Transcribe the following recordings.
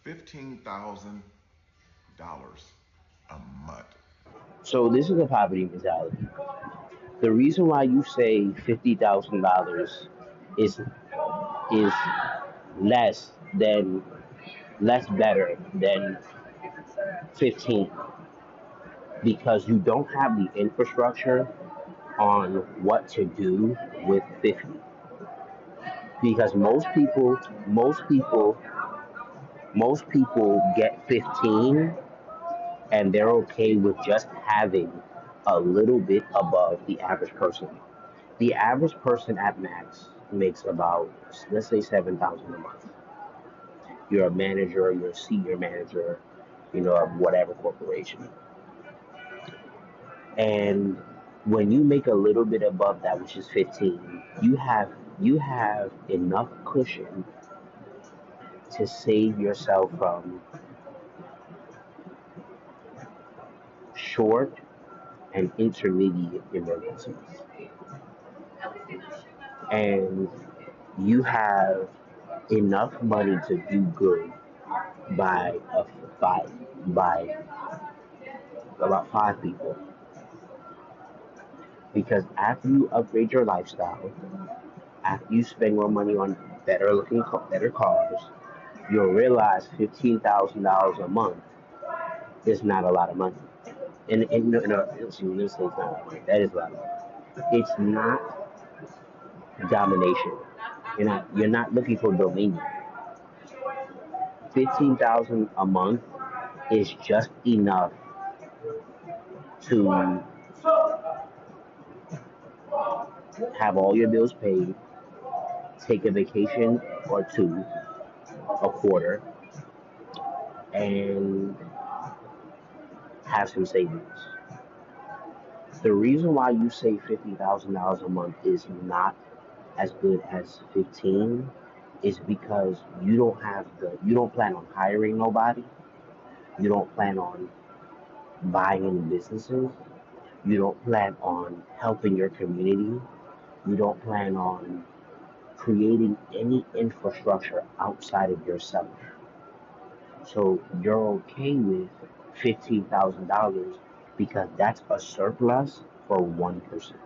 $15,000 a month. So this is a poverty mentality. The reason why you say $50,000 is less than less better than 15 because you don't have the infrastructure on what to do with 50. Because most people get 15 and they're okay with just having a little bit above the average person. The average person at max makes about, let's say, 7,000 a month. You're a manager, you're a senior manager, of whatever corporation. And when you make a little bit above that, which is 15, you have enough cushion to save yourself from short and intermediate emergencies. And you have enough money to do good by a by about five people. Because after you upgrade your lifestyle, after you spend more money on better cars, you'll realize $15,000 a month is not a lot of money. And no, let's say it's not a lot of money. That is a lot of money. It's not domination. You're not looking for dominion. 15,000 a month is just enough to have all your bills paid, take a vacation or two a quarter, and have some savings. The reason why you say $50,000 a month is not as good as 15 is because you don't plan on hiring nobody, you don't plan on buying any businesses, you don't plan on helping your community, you don't plan on creating any infrastructure outside of yourself. So you're okay with $15,000 because that's a surplus for one person,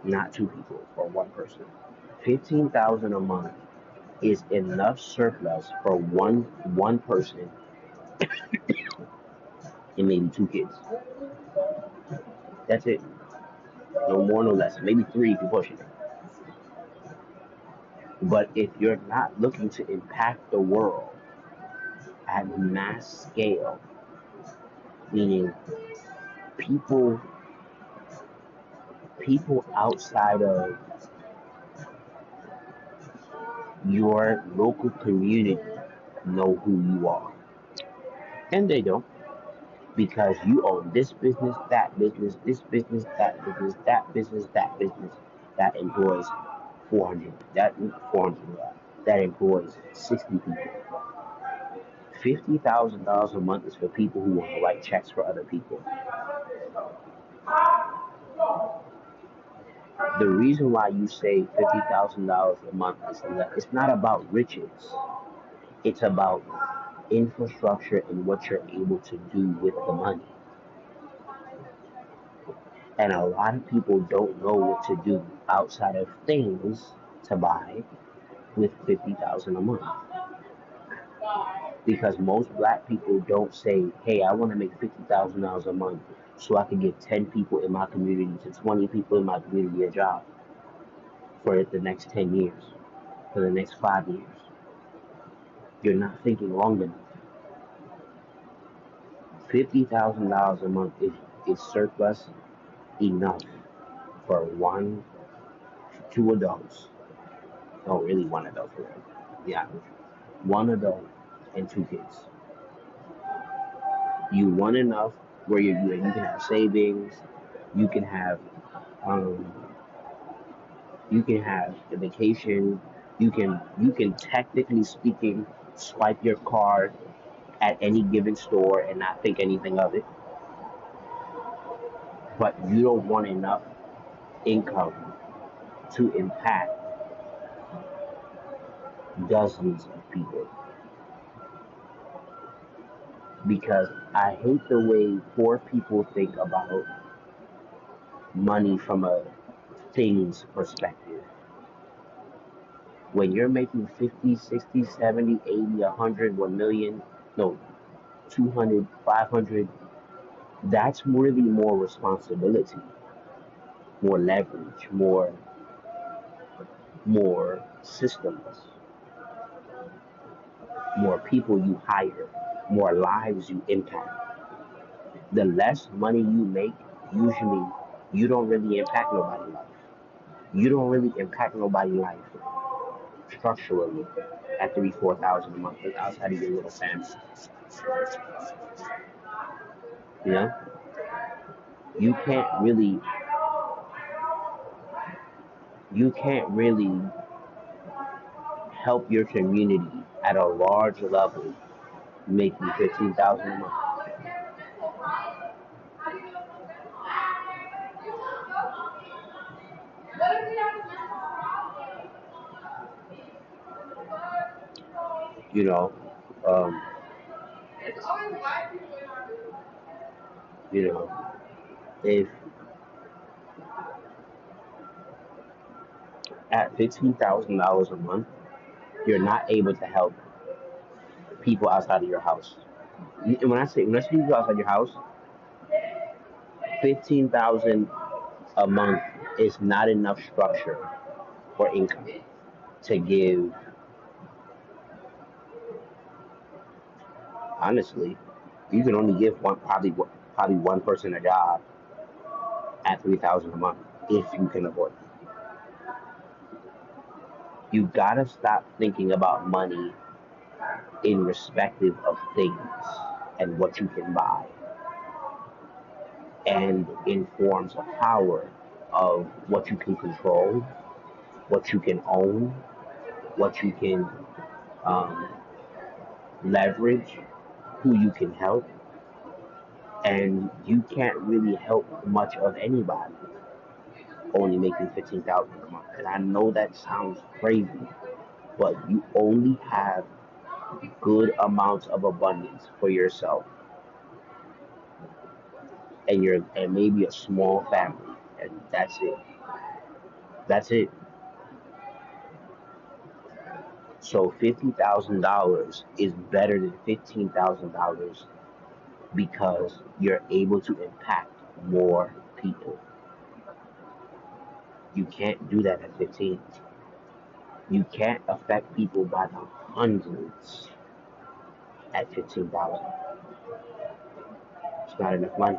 not two people, for one person. 15,000 a month is enough surplus for one person and maybe two kids. That's it. No more, no less. Maybe three if you push it. But if you're not looking to impact the world at mass scale, meaning people people outside of your local community know who you are. And they don't because you own this business, that business, this business, that business, that business, that business that employs 400, that 400, that employs 60 people. $50,000 a month is for people who want to write checks for other people. The reason why you say $50,000 a month is it's not about riches. It's about infrastructure and what you're able to do with the money. And a lot of people don't know what to do outside of things to buy with 50,000 a month. Because most black people don't say, hey, I want to make $50,000 a month so I can give 10 people in my community to 20 people in my community a job for the next 10 years, for the next 5 years. You're not thinking long enough. $50,000 a month is surplus enough for two adults. No, really one adult for them. Yeah, one adult and two kids. You want enough where you can have savings, you can have um, you can have the vacation, you can technically speaking swipe your card at any given store and not think anything of it, but you don't want enough income to impact dozens of people. because I hate the way poor people think about money from a things perspective. When you're making 50, 60, 70, 80, 100, 1 million, no, 200, 500, that's really more responsibility, more leverage, more systems, more people you hire, more lives you impact. The less money you make, usually you don't really impact nobody's life. You don't really impact nobody's life structurally at 3, 4 thousand a month outside of your little family. You know, you can't really, you can't really help your community at a large level making 15,000 a month. You know, um, you know, if at $15,000 a month, you're not able to help people outside of your house. And when I say people outside your house, 15,000 a month is not enough structure or income to give. Honestly, you can only give probably one person a job at 3,000 a month if you can afford it. You gotta stop thinking about money in respective of things and what you can buy, and in forms of power of what you can control, what you can own, what you can um, leverage, who you can help, and you can't really help much of anybody only making 15,000 a month. And I know that sounds crazy, but you only have good amounts of abundance for yourself and maybe a small family, and that's it. That's it. So $50,000 is better than $15,000 because you're able to impact more people. You can't do that at 15. You can't affect people by the hundreds at 15,000. It's not enough money.